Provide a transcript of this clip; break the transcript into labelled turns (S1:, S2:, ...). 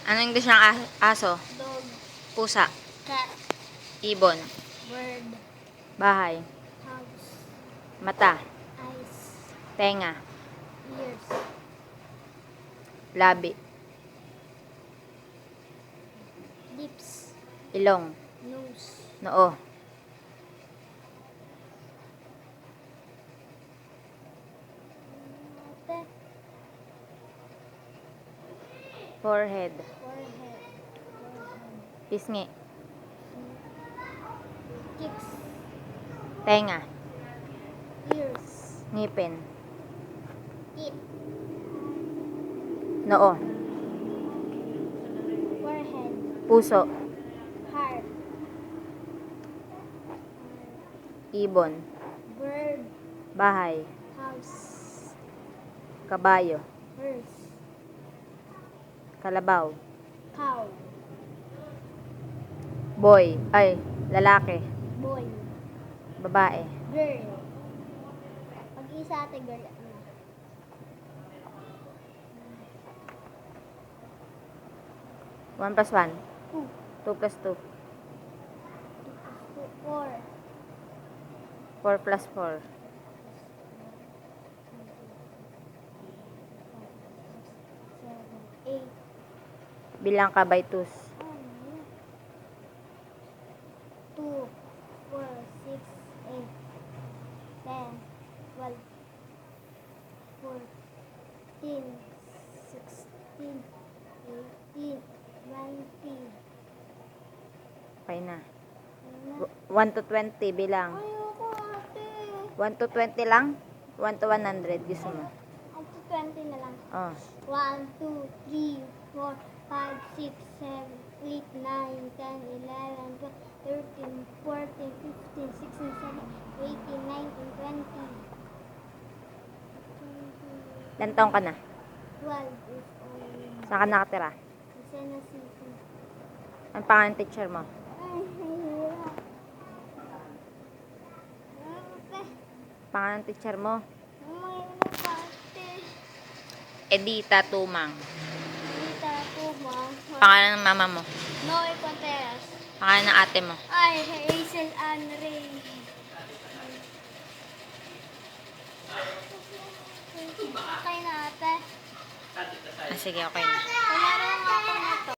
S1: Ano English ng aso?
S2: Dog.
S1: Pusa.
S2: Cat.
S1: Ibon.
S2: Bird.
S1: Bahay.
S2: House.
S1: Mata.
S2: Eyes.
S1: Tenga.
S2: Ears.
S1: Labi.
S2: Lips.
S1: Ilong.
S2: Nose.
S1: Noo.
S2: Mate.
S1: Forehead.
S2: Forehead.
S1: Pisngi.
S2: Cheeks.
S1: Tenga.
S2: Ears.
S1: Ngipin.
S2: Teeth.
S1: Noo.
S2: Forehead.
S1: Puso.
S2: Heart.
S1: Ibon.
S2: Bird.
S1: Bahay.
S2: House.
S1: Kabayo.
S2: Horse.
S1: Kalabaw.
S2: Cow.
S1: Boy. Ay, lalaki.
S2: Boy.
S1: Babae.
S2: Girl. Pag-isa ate girl. Ano?
S1: 1 plus 1.
S2: 2.
S1: 2 plus 2.
S2: 4.
S1: 4 plus 4.
S2: 8.
S1: Bilang ka by 2s.
S2: 2, 4, 6, 8, 10, 12, 14, 16, 18, 20.
S1: Okay na. 1 to 20 bilang.
S2: Ayoko ate.
S1: 1 to 20 lang? 1 to 100. Gusto mo?
S2: Up to 20 na lang.
S1: Oh.
S2: 1, 2, 3, 4, 5, 6, 7, 8, 9, 10, 11, 12, 13, 14, 15, 16, 17, 18, 19, 20.
S1: Ilan taong ka na?
S2: 12 is old.
S1: Saan ka nakatira?
S2: Lucena City.
S1: Ang pangalan ng teacher mo?
S2: Ay, hirap. Ate.
S1: Pangalan ng teacher mo?
S2: Mahirap ate.
S1: Edita Tumang.
S2: Tita Puma.
S1: Pangalan ng mama mo?
S2: Noe Contreras.
S1: Pangalan ng ate mo?
S2: Ay, Hazel Ann Ray. Okay na ate.
S1: Ah, sige, okay na.
S2: Kailangan ako na to.